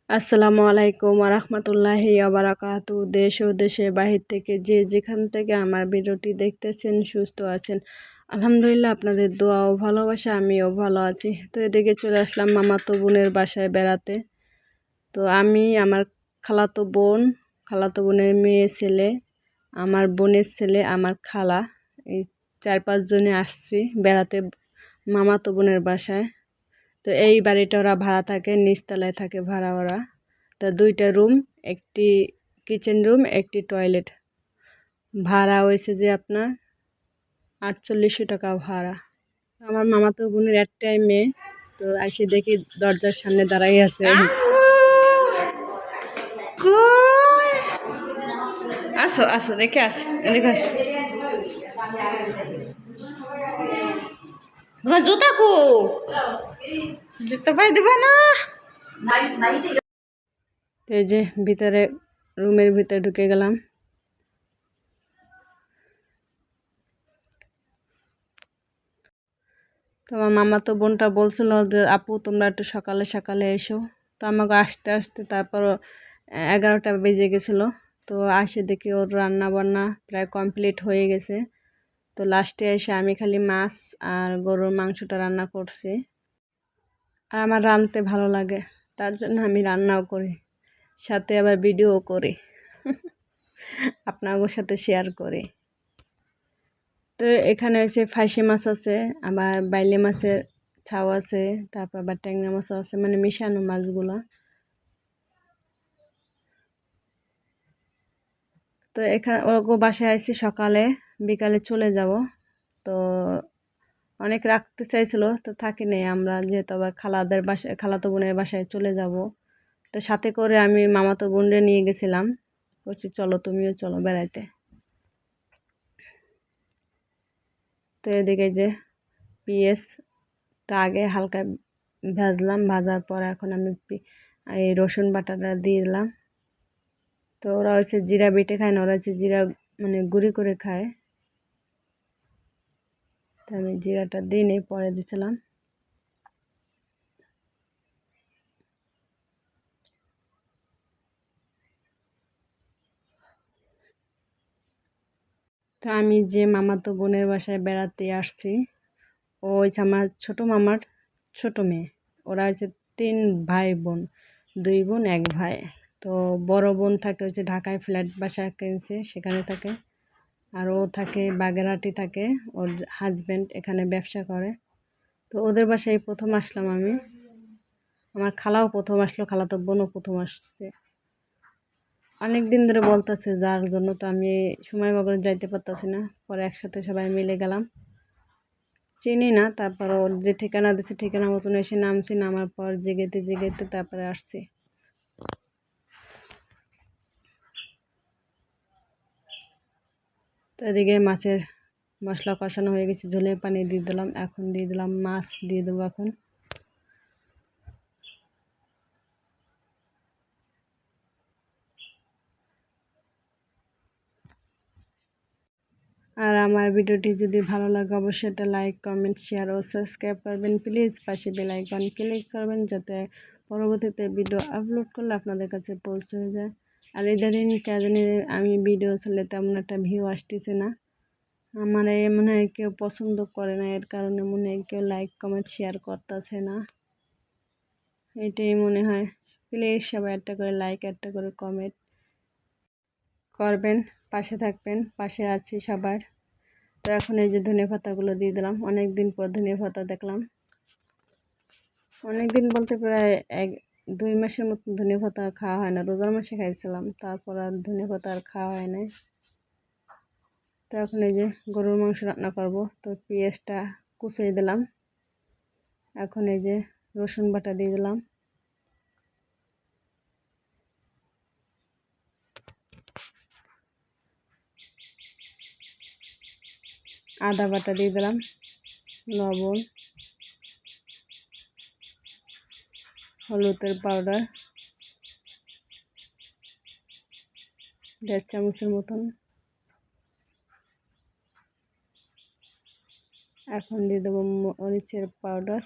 আসসালামু আলাইকুম ওরহমতুল্লাহি ওবারাকাতু। দেশ ও দেশের বাহির থেকে যে যেখান থেকে আমার ভিডিওটি দেখতেছেন সুস্থ আছেন আলহামদুলিল্লাহ। আপনাদের দোয়া ও ভালোবাসা আমিও ভালো আছি। তো এদিকে চলে আসলাম মামাতো বোনের বাসায় বেড়াতে। তো আমি, আমার খালাতো বোনের মেয়ে ছেলে, আমার বোনের ছেলে, আমার খালা, এই 4-5 জনে আসছি বেড়াতে মামাতো বোনের বাসায়। তো এই বাড়িটা ওরা ভাড়া থাকে, নিচতলায় থাকে ভাড়া ওরা। তো 2টা রুম, একটি কিচেন রুম, একটি টয়লেট। ভাড়া হয়েছে যে আপনার 4800 টাকা ভাড়া। আমার মামাতো বোনের একটাই মেয়ে। তো এসে দেখি দরজার সামনে দাঁড়াই আছে। আসো আসো, দেখে আসো, এদিকে আসো। তোমার জুতা কো? জুতা পাই দেবে না। তো এই যে ভিতরে, রুমের ভিতরে ঢুকে গেলাম। তো আমার মামাতো বোনটা বলছিল যে আপু তোমরা একটু সকালে সকালে এসো। তো আমাকে আসতে আসতে তারপরও 11টা বেজে গেছিলো। তো আসে দেখি ওর রান্না বান্না প্রায় কমপ্লিট হয়ে গেছে। তো লাস্টে এসে আমি খালি মাছ আর গরুর মাংসটা রান্না করছি। আর আমার রাঁধতে ভালো লাগে, তার জন্য আমি রান্নাও করি, সাথে আবার ভিডিও করি, আপনাদের সাথে শেয়ার করি। তো এখানে হচ্ছে ফাইসি মাছ আছে, আবার বাইলে মাছের ছাও আছে, তারপর আবার ট্যাংরা মাছও আছে, মানে মিশানো মাছগুলো। তো এখানে ওরকম বাসায় আসছি সকালে, বিকালে চলে যাব। তো অনেক রাখতে চাইছিল, তো থাকি নেই আমরা, যেহেতু আবার খালাদের বাসায়, খালাতো বোনের বাসায় চলে যাব। তো সাথে করে আমি মামাতো বোনরে নিয়ে গেছিলাম, বলছি চলো তুমিও চলো বেড়াইতে। তো এদিকে যে পেঁয়াজটা আগে হালকা ভাজলাম, ভাজার পর এখন আমি এই রসুন বাটাটা দিয়ে দিলাম। তো ওরা হচ্ছে জিরা বেটে খায় না, ওরা হচ্ছে জিরা মানে গুঁড়ি করে খায়। তো আমি জিরাটা দিই পরে দিছিলাম। তো আমি যে মামাতো বোনের বাসায় বেড়াতে আসছি, ও হচ্ছে আমার ছোটো মামার ছোটো মেয়ে। ওরা হচ্ছে 3 ভাই বোন, 2 বোন 1 ভাই। তো বড় বোন থাকে হচ্ছে ঢাকায়, ফ্ল্যাট বাসা কিনছে, সেখানে থাকে। আর ও থাকে বাগেরহাটি থাকে, ওর হাজব্যান্ড এখানে ব্যবসা করে। তো ওদের বাসায় প্রথম আসলাম আমি। আমার খালাও প্রথম আসলো, খালাতো বোনও প্রথম আসছে। অনেক দিন ধরে বলতেছে, যার জন্য তো আমি সময় বগরে যাইতে পারতাছি না। পরে একসাথে সবাই মিলে গেলাম। চিনি না, তারপর ওর যে ঠিকানা দিচ্ছে ঠিকানা মতন এসে নামছি, নামার পর জেগেতে জেগেতে তারপরে আসছি। তো এদিকে মাছের মশলা কষানো হয়ে গেছে, ঝোলের পানি দিয়ে দিলাম, এখন দিয়ে দিলাম মাছ, দিয়ে দেবো এখন। আর আমার ভিডিওটি যদি ভালো লাগে অবশ্যই একটা লাইক, কমেন্ট, শেয়ার ও সাবস্ক্রাইব করবেন প্লিজ। পাশে বেল আইকন ক্লিক করবেন যাতে পরবর্তীতে ভিডিও আপলোড করলে আপনাদের কাছে পৌঁছে যায়। আর ইদানিং কেন আমি ভিডিও ছেলে তেমন একটা ভিউ আসতেছে না, আমার মনে হয় কেউ পছন্দ করে না, এর কারণে মনে হয় কেউ লাইক কমেন্ট শেয়ার করতেছে না, এটাই মনে হয়। প্লিজ সবাই একটা করে লাইক, একটা করে কমেন্ট করবেন, পাশে থাকবেন, পাশে আছি সবার। তো এখন এই যে ধনেপাতাগুলো দিয়ে দিলাম, অনেক দিন পর ধনেপাতা দেখলাম। অনেক দিন বলতে প্রায় 1-2 মাসের মতন ধনেপাতা খাওয়া হয় না, রোজার মাসে খাইছিলাম, তারপর আর ধনেপাতা আর খাওয়া হয় না। তো এখন এই যে গরুর মাংস রান্না করব, তো পেঁয়াজটা কুচিয়ে দিলাম, এখন এই যে রসুন বাটা দিয়ে দিলাম, আদা বাটা দিয়ে দিলাম, লবণ, হলুদের পাউডার 1.5 চামচের মতন, এখন দিয়ে দেবো মরিচের পাউডার,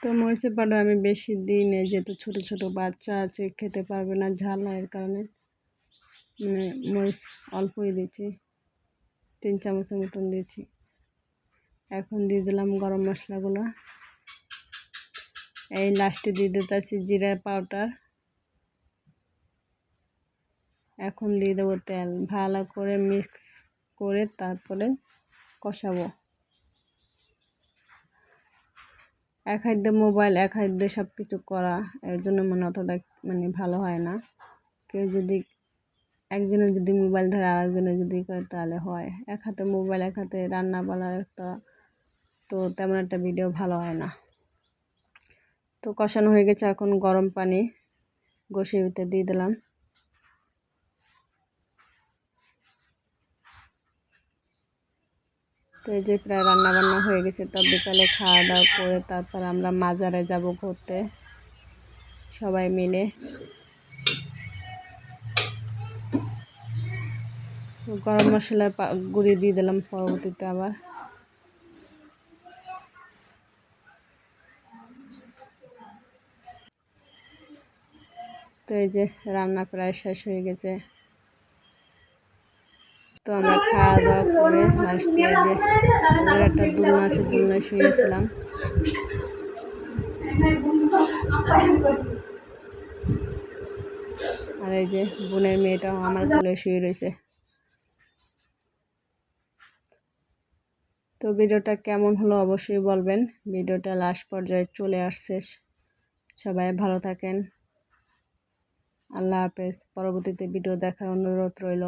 তো মরিচের পাউডার আমি বেশি দিই না, যেহেতু ছোট ছোট বাচ্চা আছে খেতে পারবে না ঝাল হয়, এর কারণে মানে মরিচ অল্পই দিয়েছি, 3 চামচের মতন দিয়েছি। এখন দিয়ে দিলাম গরম মশলাগুলো। এই লাস্টে দিয়ে দিতেছি জিরা পাউডার। এখন দিয়ে দেবো তেল, ভালো করে মিক্স করে তারপরে কষাবো। এক হাত দিয়ে মোবাইল, এক হাত দিয়ে সব কিছু করা, এর জন্য মানে অতটা মানে ভালো হয় না। কেউ যদি একজনে যদি মোবাইল ধরে আরেকজনে যদি করে তাহলে হয়। এক হাতে মোবাইল, এক হাতে রান্না বান্নার একটা, তো তেমন একটা ভিডিও ভালো হয় না। তো কষানো হয়ে গেছে, এখন গরম পানি গোশিতে দিয়ে দিলাম। তো এই যে প্রায় রান্না বান্না হয়ে গেছে। তো বিকালে খাওয়া দাওয়া করে তারপর আমরা মাজারে যাব ঘুরতে সবাই মিলে। গরম মশলার গুঁড়ি দিয়ে দিলাম পরবর্তীতে আবার। তো এই যে রান্না প্রায় শেষ হয়ে গেছে। তো আমরা খাওয়া দাওয়া করে লাস্টে যে ওদের একটা দোলনা আছে, দোলনায় শুয়েছিলাম। আর এই যে বোনের মেয়েটাও আমার কোলে শুয়ে রয়েছে। তো ভিডিওটা কেমন হলো অবশ্যই বলবেন। ভিডিওটা লাস্ট পর্যায়ে চলে আসছে। সবাই ভালো থাকেন। আল্লাহ হাফেজ। পরবর্তীতে ভিডিও দেখার অনুরোধ রইল।